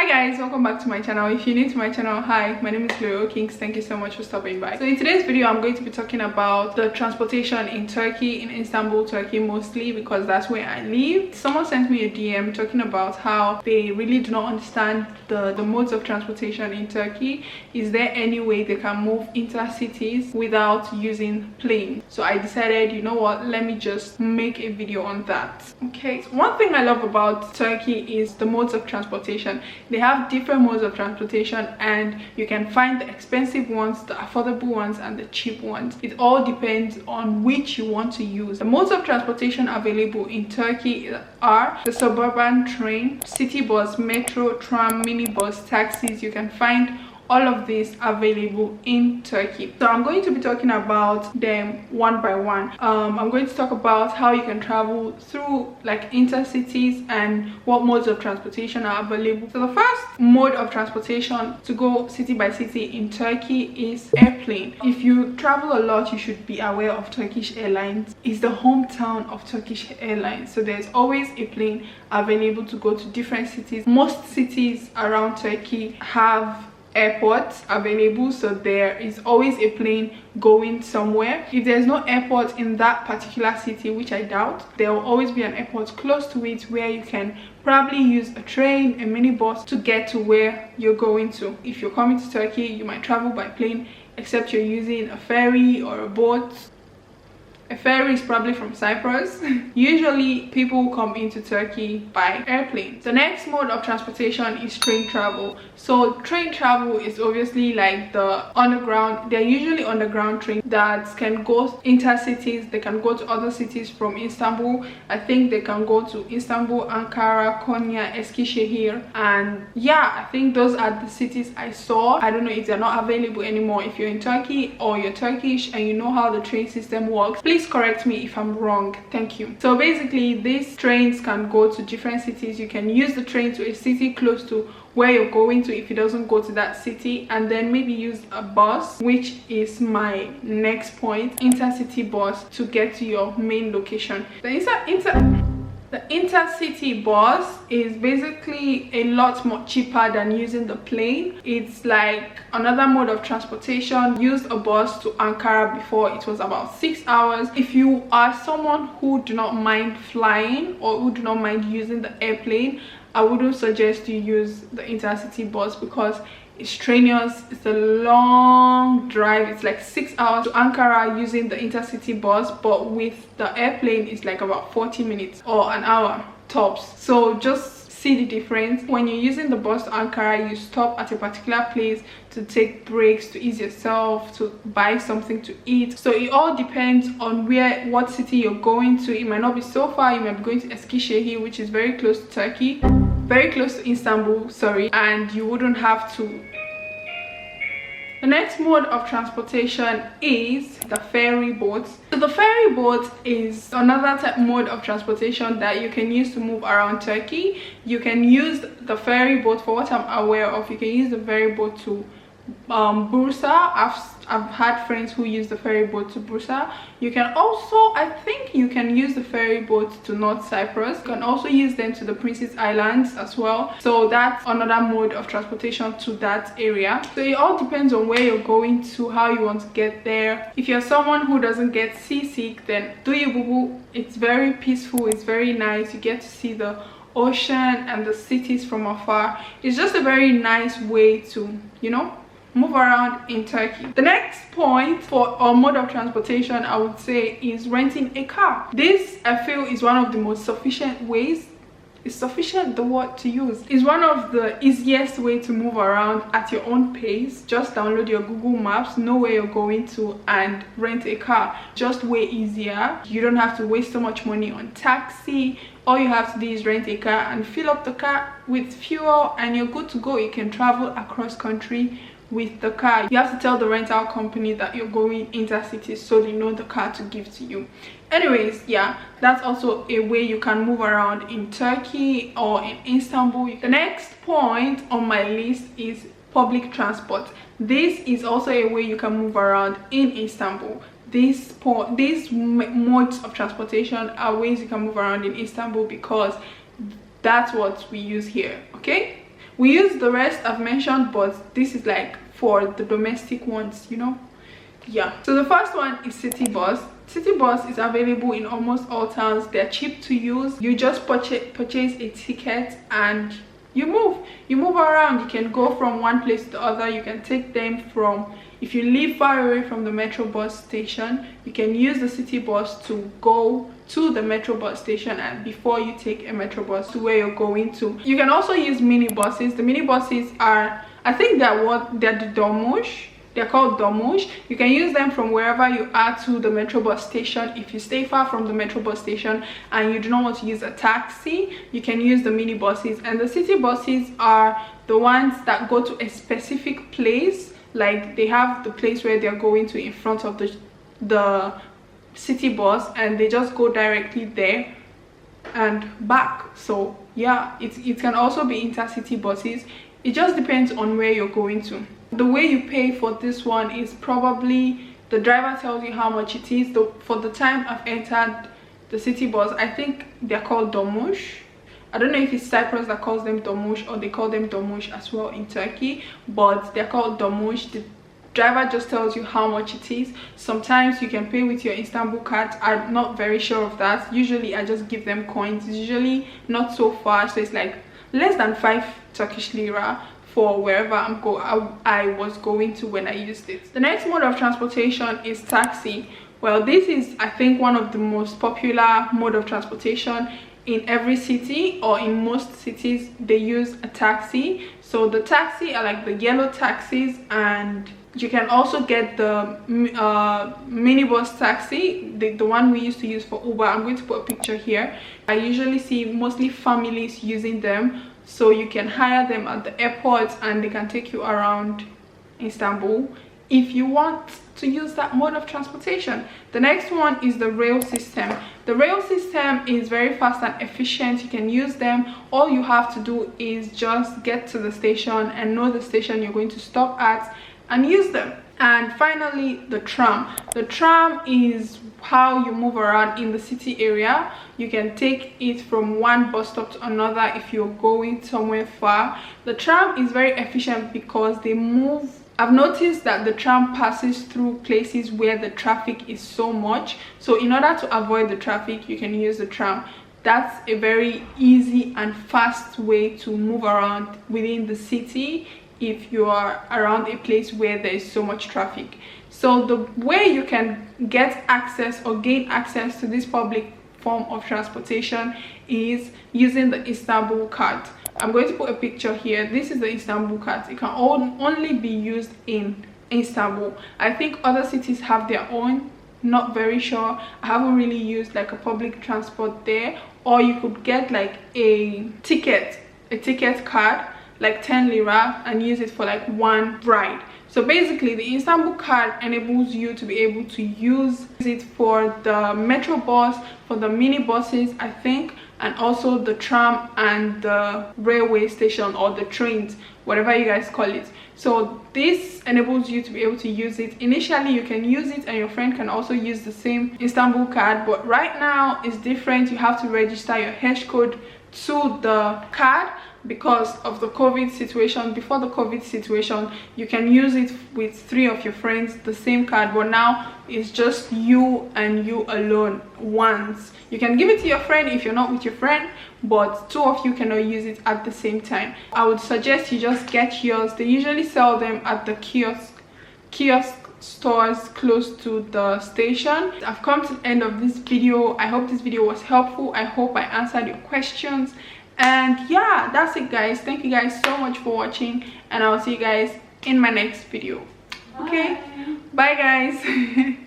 guys, welcome back to my channel. If you're new to my channel, hi, my name is Gloria Kings. Thank you so much for stopping by. So in today's video, I'm going to be talking about the transportation in Turkey, in Istanbul, Turkey, mostly because that's where I live. Someone sent me a DM talking about how they really do not understand the modes of transportation in Turkey. Is there any way they can move intercities without using plane? So I decided, you know what, let me just make a video on that. Okay, so one thing I love about Turkey is the modes of transportation. They have different modes of transportation and you can find the expensive ones, the affordable ones, and the cheap ones. It all depends on which you want to use. The modes of transportation available in Turkey are the suburban train, city bus, metro, tram, minibus, taxis. You can find all of these available in Turkey. So I'm going to be talking about them one by one. I'm going to talk about how you can travel through like intercities and what modes of transportation are available. So the first mode of transportation to go city by city in Turkey is airplane. If you travel a lot, you should be aware of Turkish Airlines. It's the hometown of Turkish Airlines, so there's always a plane available to go to different cities. Most cities around Turkey have airports available, so there is always a plane going somewhere. If there's no airport in that particular city, which I doubt, there will always be an airport close to it where you can probably use a train, a minibus to get to where you're going to. If you're coming to Turkey, you might travel by plane, except you're using a ferry or a boat. A ferry is probably from Cyprus. Usually people come into Turkey by airplane. The next mode of transportation is train travel. So train travel is obviously like the underground. They're usually underground trains that can go intercities. They can go to other cities from Istanbul. I think they can go to Istanbul, Ankara, Konya, Eskişehir, and yeah, I think those are the cities I saw. I don't know if they're not available anymore. If you're in Turkey or you're Turkish and you know how the train system works, please correct me if I'm wrong. Thank you. So basically these trains can go to different cities. You can use the train to a city close to where you're going to if it doesn't go to that city, and then maybe use a bus, which is my next point, intercity bus, to get to your main location. The intercity bus is basically a lot more cheaper than using the plane. It's like another mode of transportation. Used a bus to Ankara before. It was about 6 hours. If you are someone who do not mind flying or who do not mind using the airplane, I wouldn't suggest you use the intercity bus because it's strenuous. It's a long drive. It's like 6 hours to Ankara using the intercity bus, but with the airplane it's like about 40 minutes or an hour tops. So just see the difference. When you're using the bus to Ankara, you stop at a particular place to take breaks, to ease yourself, to buy something to eat. So it all depends on what city you're going to. It might not be so far. You might be going to Eskişehir, which is very close to Turkey, very close to Istanbul, sorry, and you wouldn't have to. The next mode of transportation is the ferry boat. So the ferry boat is another mode of transportation that you can use to move around Turkey. You can use the ferry boat, for what I'm aware of, you can use the ferry boat to Bursa. I've had friends who use the ferry boat to Bursa. You can also, I think you can use the ferry boat to North Cyprus. You can also use them to the Princess Islands as well. So that's another mode of transportation to that area. So it all depends on where you're going to, how you want to get there. If you're someone who doesn't get seasick, then do you boo boo. It's very peaceful, it's very nice. You get to see the ocean and the cities from afar. It's just a very nice way to, you know, move around in Turkey. The next point for a mode of transportation, I would say, is renting a car. This, I feel, is one of the most sufficient ways. Is sufficient the word to use? Is one of the easiest way to move around at your own pace. Just download your Google Maps, know where you're going to, and rent a car. Just way easier. You don't have to waste so much money on taxi. All you have to do is rent a car and fill up the car with fuel, and you're good to go. You can travel across country with the car. You have to tell the rental company that you're going intercity so they know the car to give to you. Anyways, yeah, that's also a way you can move around in Turkey or in Istanbul. The next point on my list is public transport. This is also a way you can move around in Istanbul. These modes of transportation are ways you can move around in Istanbul because that's what we use here, okay? We use the rest I've mentioned, but this is like for the domestic ones, you know. Yeah, so the first one is city bus. City bus is available in almost all towns. They're cheap to use. You just purchase a ticket and you move around. You can go from one place to the other. You can take them from, if you live far away from the metro bus station, you can use the city bus to go to the metro bus station, and before you take a metro bus to where you're going to. You can also use mini buses. The mini buses are, I think they're the domush. They're called domush. You can use them from wherever you are to the metro bus station. If you stay far from the metro bus station and you do not want to use a taxi, you can use the mini buses. And the city buses are the ones that go to a specific place, like they have the place where they're going to in front of the city bus, and they just go directly there and back. So yeah, it can also be intercity buses. It just depends on where you're going to. The way you pay for this one is probably the driver tells you how much it is. For the time I've entered the city bus, I think they're called domush. I don't know if it's Cyprus that calls them domush or they call them domush as well in Turkey, but they're called domush. The driver just tells you how much it is. Sometimes you can pay with your Istanbul card. I'm not very sure of that. Usually I just give them coins. It's usually not so far, so it's like less than 5 Turkish lira for wherever I was going to when I used it. The next mode of transportation is taxi. Well, this is, I think, one of the most popular mode of transportation in every city, or in most cities they use a taxi. So the taxi are like the yellow taxis, and you can also get the minibus taxi, the one we used to use for Uber. I'm going to put a picture here. I usually see mostly families using them, so you can hire them at the airport and they can take you around Istanbul if you want to use that mode of transportation. The next one is the rail system. The rail system is very fast and efficient. You can use them. All you have to do is just get to the station and know the station you're going to stop at and use them. And finally, the tram. The tram is how you move around in the city area. You can take it from one bus stop to another if you're going somewhere far. The tram is very efficient because they move. I've noticed that the tram passes through places where the traffic is so much. So in order to avoid the traffic, you can use the tram. That's a very easy and fast way to move around within the city if you are around a place where there is so much traffic. So the way you can get access or gain access to this public form of transportation is using the Istanbul card. I'm going to put a picture here. This is the Istanbul card. It can only be used in Istanbul. I think other cities have their own, not very sure. I haven't really used like a public transport there. Or you could get like a ticket card, like 10 lira, and use it for like one ride. So basically the Istanbul card enables you to be able to use it for the metro bus, for the mini buses, I think, and also the tram and the railway station, or the trains, whatever you guys call it. So this enables you to be able to use it. Initially you can use it and your friend can also use the same Istanbul card, but right now it's different. You have to register your hash code to the card because of the COVID situation. Before the COVID situation, you can use it with 3 of your friends, the same card, but now it's just you and you alone once. You can give it to your friend if you're not with your friend, but 2 of you cannot use it at the same time. I would suggest you just get yours. They usually sell them at the kiosk stores close to the station. I've come to the end of this video. I hope this video was helpful. I hope I answered your questions. And yeah, that's it guys. Thank you guys so much for watching, and I'll see you guys in my next video. Okay, bye guys.